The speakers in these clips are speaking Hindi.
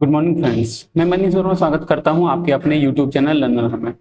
गुड मॉर्निंग फ्रेंड्स, मैं मनीष वर्मा स्वागत करता हूं आपके अपने यूट्यूब चैनल लर्नर में।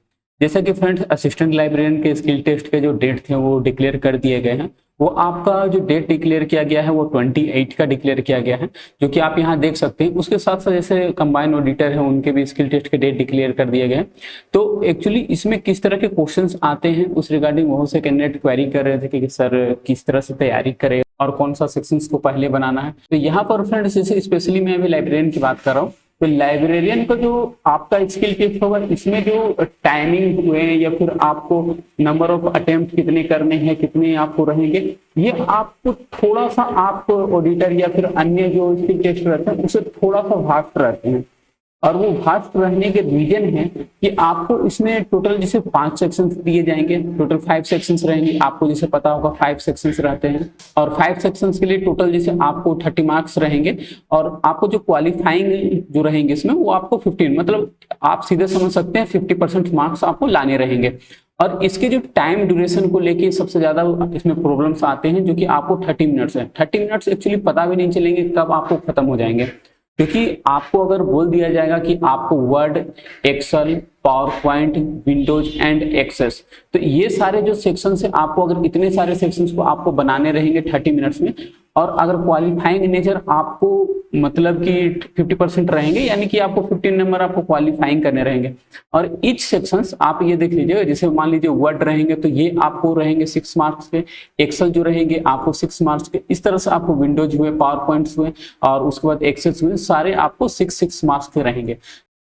जैसा कि फ्रेंड्स असिस्टेंट लाइब्रेरियन के स्किल टेस्ट के जो डेट थे वो डिक्लेयर कर दिए गए हैं। वो आपका जो डेट डिक्लेयर किया गया है वो 28 का डिक्लेयर किया गया है, जो कि आप यहां देख सकते हैं। उसके साथ साथ जैसे कंबाइन ऑडिटर है उनके भी स्किल टेस्ट के डेट डिक्लेयर कर दिए गए हैं। तो एक्चुअली इसमें किस तरह के क्वेश्चंस आते हैं उस रिगार्डिंग बहुत से कैंडिडेट क्वेरी कर रहे थे कि सर किस तरह से तैयारी करें और कौन सा सेक्शंस को पहले बनाना है। तो यहाँ पर फ्रेंड्स जैसे स्पेशली मैं अभी लाइब्रेरियन की बात कर रहा हूँ, तो लाइब्रेरियन का जो आपका स्किल टेस्ट होगा इसमें जो टाइमिंग हुए या फिर आपको नंबर ऑफ अटेम्प्ट कितने करने हैं, कितने आपको रहेंगे, ये आपको थोड़ा सा आप ऑडिटर या फिर अन्य जो स्किल टेस्ट रहते हैं उससे थोड़ा सा वास्ट रहते हैं। और वो वास्ट रहने के रीजन है कि आपको इसमें टोटल जैसे 5 सेक्शंस दिए जाएंगे, टोटल 5 सेक्शंस रहेंगे। आपको जैसे पता होगा 5 सेक्शंस रहते हैं और 5 सेक्शंस के लिए टोटल जैसे आपको 30 मार्क्स रहेंगे और आपको जो क्वालिफाइंग जो रहेंगे इसमें वो आपको 15, मतलब आप सीधे समझ सकते हैं 50% मार्क्स आपको लाने रहेंगे। और इसके जो टाइम ड्यूरेशन को लेके सबसे ज्यादा इसमें प्रॉब्लम्स आते हैं, जो कि आपको 30 मिनट्स है। 30 मिनट्स एक्चुअली पता भी नहीं चलेंगे कब आपको खत्म हो जाएंगे, क्योंकि आपको अगर बोल दिया जाएगा कि आपको Word, Excel, PowerPoint, Windows and Access, तो ये सारे जो सेक्शंस है आपको अगर इतने सारे सेक्शंस को आपको बनाने रहेंगे 30 मिनट्स में। और अगर क्वालिफाइंग नेचर आपको मतलब कि 50% रहेंगे, यानी कि आपको 15 नंबर आपको क्वालिफाइंग करने रहेंगे। और ईच सेक्शंस आप ये देख लीजिएगा, जैसे मान लीजिए वर्ड रहेंगे तो ये आपको रहेंगे 6 मार्क्स के, एक्सेल जो रहेंगे आपको 6 मार्क्स के, इस तरह से आपको विंडोज हुए, पावर पॉइंट्स हुए और उसके बाद एक्सेस हुए, सारे आपको 6 मार्क्स के रहेंगे।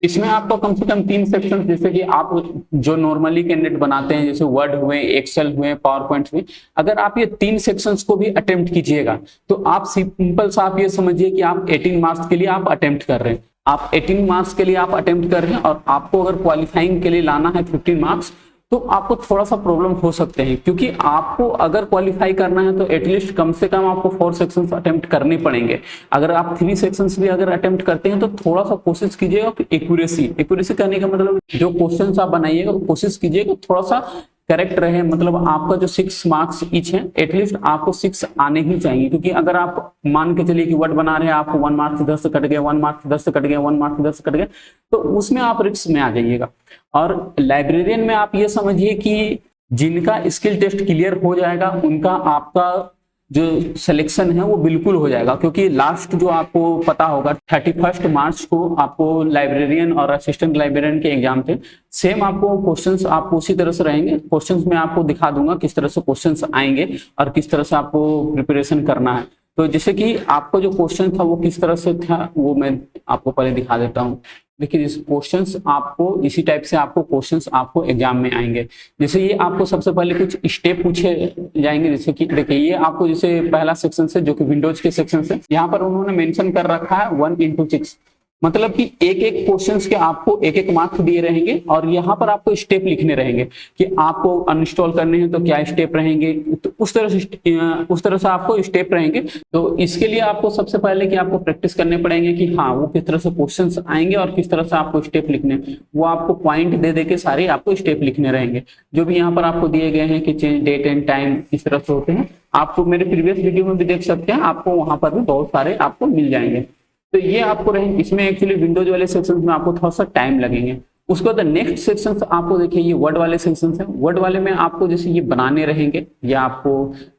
इसमें आपको कम से कम 3 सेक्शन, जैसे कि आप जो नॉर्मली कैंडिडेट बनाते हैं जैसे वर्ड हुए, एक्सेल हुए, पावर पॉइंट हुए, अगर आप ये 3 सेक्शंस को भी अटेम्प्ट कीजिएगा तो आप सिंपल सा आप ये समझिए कि आप 18 मार्क्स के लिए आप अटेम्प्ट कर रहे हैं। आप 18 मार्क्स के लिए आप अटेम्प्ट कर रहे हैं और आपको अगर क्वालिफाइंग के लिए लाना है 15 मार्क्स, तो आपको थोड़ा सा प्रॉब्लम हो सकते हैं, क्योंकि आपको अगर क्वालिफाई करना है तो एटलीस्ट कम से कम आपको 4 सेक्शंस अटेम्प्ट करने पड़ेंगे। अगर आप 3 सेक्शंस भी अगर अटेम्प्ट करते हैं तो थोड़ा सा कोशिश कीजिएगा कि एक्यूरेसी करने का मतलब जो क्वेश्चंस आप बनाइएगा कोशिश कीजिएगा थोड़ा सा करेक्ट रहे। मतलब आपका जो 6 मार्क्स ईच है एटलीस्ट आपको 6 आने ही चाहिए, क्योंकि अगर आप मान के चलिए कि वर्ड बना रहे हैं आपको 1 मार्क्स 10 से कट गया, 1 मार्क्स 10 से कट गया, 1 मार्क्स 10 से कट गया, तो उसमें आप रिस्क में आ जाइएगा। और लाइब्रेरियन में आप ये समझिए कि जिनका स्किल टेस्ट क्लियर हो जाएगा उनका आपका जो सिलेक्शन है वो बिल्कुल हो जाएगा, क्योंकि लास्ट जो आपको पता होगा 31 मार्च को आपको लाइब्रेरियन और असिस्टेंट लाइब्रेरियन के एग्जाम थे। सेम आपको क्वेश्चंस आपको उसी तरह से रहेंगे। क्वेश्चंस में आपको दिखा दूंगा किस तरह से क्वेश्चंस आएंगे और किस तरह से आपको प्रिपरेशन करना है। तो जैसे कि आपको जो क्वेश्चन था वो किस तरह से था वो मैं आपको पहले दिखा देता हूँ। देखिए इस क्वेश्चंस आपको इसी टाइप से आपको क्वेश्चंस आपको एग्जाम में आएंगे। जैसे ये आपको सबसे पहले कुछ स्टेप पूछे जाएंगे, जैसे कि देखिए ये आपको जैसे पहला सेक्शन से जो कि विंडोज के सेक्शन से, यहाँ पर उन्होंने मेंशन कर रखा है 1x6, मतलब कि एक एक क्वेश्चंस के आपको एक एक मार्क्स दिए रहेंगे और यहाँ पर आपको स्टेप लिखने रहेंगे कि आपको अनइंस्टॉल करने हैं तो क्या स्टेप रहेंगे, तो उस तरह से आपको स्टेप रहेंगे। तो इसके लिए आपको सबसे पहले कि आपको प्रैक्टिस करने पड़ेंगे कि हाँ वो किस तरह से क्वेश्चंस आएंगे और किस तरह से आपको स्टेप लिखने, वो आपको पॉइंट दे देके सारे आपको स्टेप लिखने रहेंगे। जो भी यहाँ पर आपको दिए गए हैं कि चेंज डेट एंड टाइम इस तरह से होते हैं, आपको मेरे प्रीवियस वीडियो में भी देख सकते हैं, आपको वहां पर भी बहुत सारे आपको मिल जाएंगे। तो ये आपको रहेंगे। इसमें एक्चुअली विंडोज वाले सेक्शन में आपको थोड़ा सा टाइम लगेंगे। उसके बाद नेक्स्ट सेक्शन आपको देखिए ये वर्ड वाले सेक्शन है। वर्ड वाले में आपको जैसे ये बनाने रहेंगे या आपको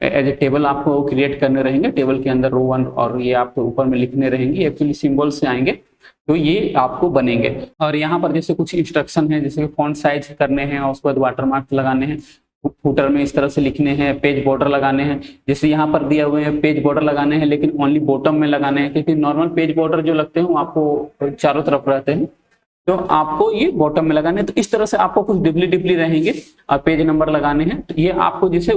एज ए टेबल आपको क्रिएट करने रहेंगे, टेबल के अंदर रो 1 और ये आपको ऊपर में लिखने रहेंगे, एक्चुअली सिंबल से आएंगे तो ये आपको बनेंगे। और यहाँ पर जैसे कुछ इंस्ट्रक्शन है, जैसे फॉन्ट साइज करने हैं और उसके बाद वाटरमार्क लगाने हैं, फुटर में इस तरह से लिखने हैं, पेज बॉर्डर लगाने हैं। जैसे यहाँ पर दिया हुए हैं पेज बॉर्डर लगाने हैं, लेकिन ओनली बॉटम में लगाने हैं, क्योंकि नॉर्मल पेज बॉर्डर जो लगते हैं वो आपको चारों तरफ रहते हैं, तो आपको ये बॉटम में लगाने हैं। तो इस तरह से आपको कुछ डिपली रहेंगे और पेज नंबर लगाने हैं। तो ये आपको जैसे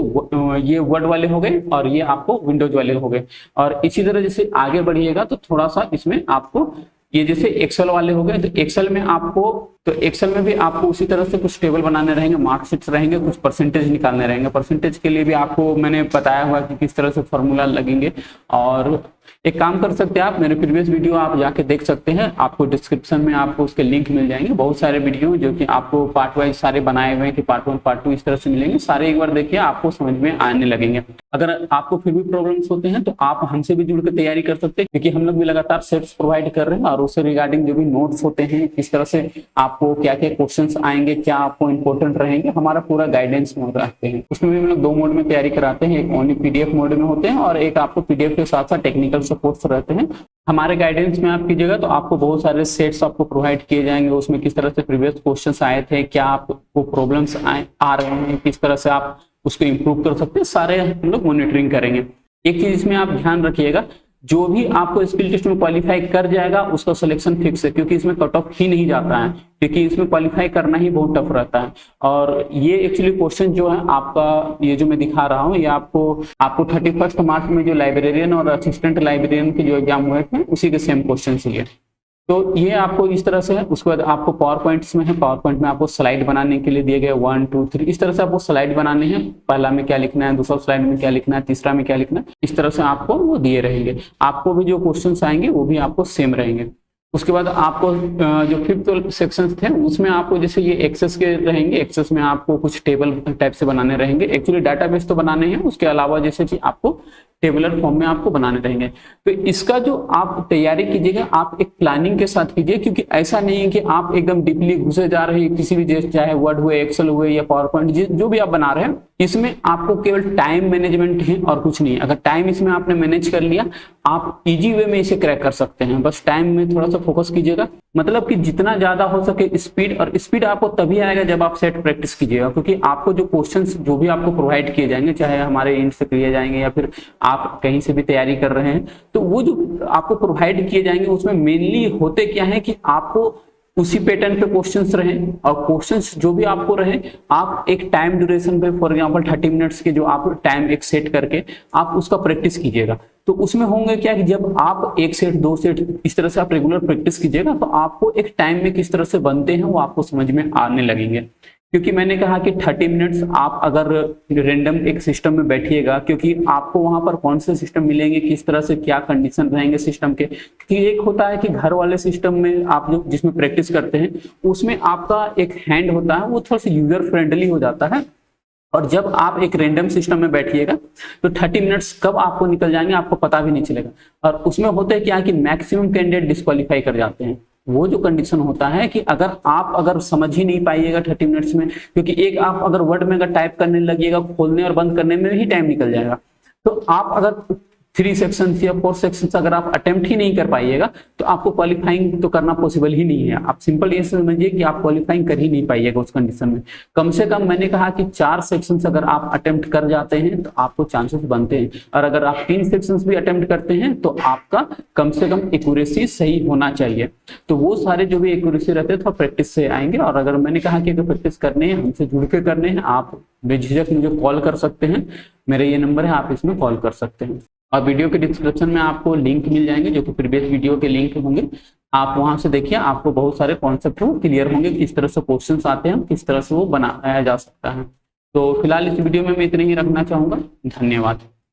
ये वर्ड वाले हो गए और ये आपको विंडोज वाले हो गए। और इसी तरह जैसे आगे बढ़िएगा तो थोड़ा सा इसमें आपको ये जैसे एक्सेल वाले हो गए, तो एक्सेल में आपको तो एक्सेल में भी आपको उसी तरह से कुछ टेबल बनाने रहेंगे, मार्कशीट्स रहेंगे, कुछ परसेंटेज निकालने रहेंगे। परसेंटेज के लिए भी आपको मैंने बताया हुआ कि किस तरह से फॉर्मूला लगेंगे। और एक काम कर सकते हैं, आप मेरे प्रीवियस वीडियो आप जाके देख सकते हैं, आपको डिस्क्रिप्शन में आपको उसके लिंक मिल जाएंगे। बहुत सारे वीडियो जो कि आपको पार्ट वाइज सारे बनाए हुए हैं कि पार्ट 1 पार्ट 2 इस तरह से मिलेंगे, सारे एक बार देखिए, आपको समझ में आने लगेंगे। अगर आपको फिर भी प्रॉब्लम्स होते हैं तो आप हमसे भी जुड़ के तैयारी कर सकते हैं, क्योंकि हम लोग भी लगातार सेट्स प्रोवाइड कर रहे हैं और उससे रिगार्डिंग जो भी नोट्स होते हैं, किस तरह से आपको क्या क्या क्वेश्चंस आएंगे, क्या आपको इंपॉर्टेंट रहेंगे, हमारा पूरा गाइडेंस में रखते हैं। उसमें भी हम लोग 2 मोड में तैयारी कराते हैं, एक ओनली पीडीएफ मोड में होते हैं और एक आपको पीडीएफ के साथ साथ टेक्निकल सपोर्ट्स रहते हैं। हमारे गाइडेंस में आप कीजिएगा तो आपको बहुत सारे सेट्स आपको प्रोवाइड किए जाएंगे, उसमें किस तरह से प्रीवियस क्वेश्चंस आए थे, क्या आपको प्रॉब्लम्स आ रहे हैं, किस तरह से आप उसको इम्प्रूव कर सकते हैं, सारे हम लोग मॉनिटरिंग करेंगे। एक चीज इसमें आप ध्यान रखिएगा, जो भी आपको स्किल टेस्ट में क्वालिफाई कर जाएगा उसका सिलेक्शन फिक्स है, क्योंकि इसमें कट ऑफ ही नहीं जाता है, क्योंकि इसमें क्वालिफाई करना ही बहुत टफ रहता है। और ये एक्चुअली क्वेश्चन जो है आपका, ये जो मैं दिखा रहा हूँ, ये आपको 31 मार्च में जो लाइब्रेरियन और असिस्टेंट लाइब्रेरियन के जो एग्जाम हुए थे उसी के सेम क्वेश्चन है। तो ये आपको इस तरह से है। उसके बाद आपको पावर पॉइंट्स में है, पावर पॉइंट में आपको स्लाइड बनाने के लिए दिए गए 1 2 3 इस तरह से आपको स्लाइड बनाने हैं। पहला में क्या लिखना है, दूसरा स्लाइड में क्या लिखना है, तीसरा में क्या लिखना है, इस तरह से आपको वो दिए रहेंगे। आपको भी जो क्वेश्चंस आएंगे वो भी आपको सेम रहेंगे। उसके बाद आपको जो 5th सेक्शन थे उसमें आपको जैसे ये एक्सेस के रहेंगे, एक्सेस में आपको कुछ टेबल टाइप से बनाने रहेंगे। एक्चुअली डाटाबेस तो बनाने हैं, उसके अलावा जैसे कि आपको टेबुलर फॉर्म में आपको बनाने रहेंगे। तो इसका जो आप तैयारी कीजिएगा आप एक प्लानिंग के साथ कीजिए, क्योंकि ऐसा नहीं है कि आप एकदम डीपली घुसे जा रहे हैं किसी भी जैसे चाहे वर्ड हुए, एक्सेल हुए या पावर पॉइंट जो भी आप बना रहे हैं, इसमें आपको केवल टाइम मैनेजमेंट है और कुछ नहीं है। अगर टाइम इसमें आपने मैनेज कर लिया, आप इजी वे में इसे क्रैक कर सकते हैं। बस टाइम में थोड़ा सा फोकस कीजिएगा, मतलब कि जितना ज्यादा हो सके स्पीड, और स्पीड आपको तभी आएगा जब आप सेट प्रैक्टिस कीजिएगा, क्योंकि आपको जो क्वेश्चंस जो भी आपको प्रोवाइड किए जाएंगे, चाहे हमारे इंड से किए जाएंगे या फिर आप कहीं से भी तैयारी कर रहे हैं, तो वो जो आपको प्रोवाइड किए जाएंगे उसमें मेनली होते क्या है कि आपको उसी पैटर्न पे क्वेश्चंस रहे, और क्वेश्चंस जो भी आपको रहे आप एक टाइम ड्यूरेशन पे, फॉर एग्जांपल 30 मिनट्स के जो आप टाइम एक सेट करके आप उसका प्रैक्टिस कीजिएगा। तो उसमें होंगे क्या कि जब आप 1 सेट 2 सेट इस तरह से आप रेगुलर प्रैक्टिस कीजिएगा तो आपको एक टाइम में किस तरह से बनते हैं वो आपको समझ में आने लगेंगे। क्योंकि मैंने कहा कि 30 मिनट्स आप अगर रेंडम एक सिस्टम में बैठिएगा, क्योंकि आपको वहां पर कौन से सिस्टम मिलेंगे, किस तरह से क्या कंडीशन रहेंगे सिस्टम के, क्योंकि एक होता है कि घर वाले सिस्टम में आप जो जिसमें प्रैक्टिस करते हैं उसमें आपका एक हैंड होता है, वो थोड़ा सा यूजर फ्रेंडली हो जाता है। और जब आप एक रैंडम सिस्टम में बैठिएगा तो 30 मिनट्स कब आपको निकल जाएंगे आपको पता भी नहीं चलेगा। और उसमें होता है क्या कि मैक्सिमम कैंडिडेट डिस्क्वालीफाई कर जाते हैं। वो जो कंडीशन होता है कि अगर समझ ही नहीं पाइएगा 30 मिनट्स में, क्योंकि एक आप अगर वर्ड में अगर टाइप करने लगिएगा खोलने और बंद करने में ही टाइम निकल जाएगा। तो आप अगर 3 सेक्शन या 4 सेक्शन अगर आप अटेम्प्ट ही नहीं कर पाइएगा तो आपको क्वालिफाइंग तो करना पॉसिबल ही नहीं है। आप सिंपल ये समझिए कि आप क्वालिफाइंग कर ही नहीं पाइएगा उस कंडीशन में। कम से कम मैंने कहा कि 4 सेक्शन अगर आप अटेम्प्ट कर जाते हैं तो आपको चांसेस बनते हैं, और अगर आप 3 सेक्शन भी अटेम्प्ट करते हैं तो आपका कम से कम एक्यूरेसी सही होना चाहिए। तो वो सारे जो भी एक्यूरेसी रहते हैं तो प्रैक्टिस से आएंगे। और अगर मैंने कहा कि अगर प्रैक्टिस करने हैं हमसे जुड़ के करने हैं, आप बेझिझक मुझे कॉल कर सकते हैं, मेरा ये नंबर है, आप इसमें कॉल कर सकते हैं। और वीडियो के डिस्क्रिप्शन में आपको लिंक मिल जाएंगे जो कि प्रीवियस वीडियो के लिंक होंगे, आप वहां से देखिए, आपको बहुत सारे कॉन्सेप्ट वो क्लियर होंगे, किस तरह से क्वेश्चंस आते हैं, किस तरह से वो बनाया जा सकता है। तो फिलहाल इस वीडियो में मैं इतने ही रखना चाहूंगा। धन्यवाद।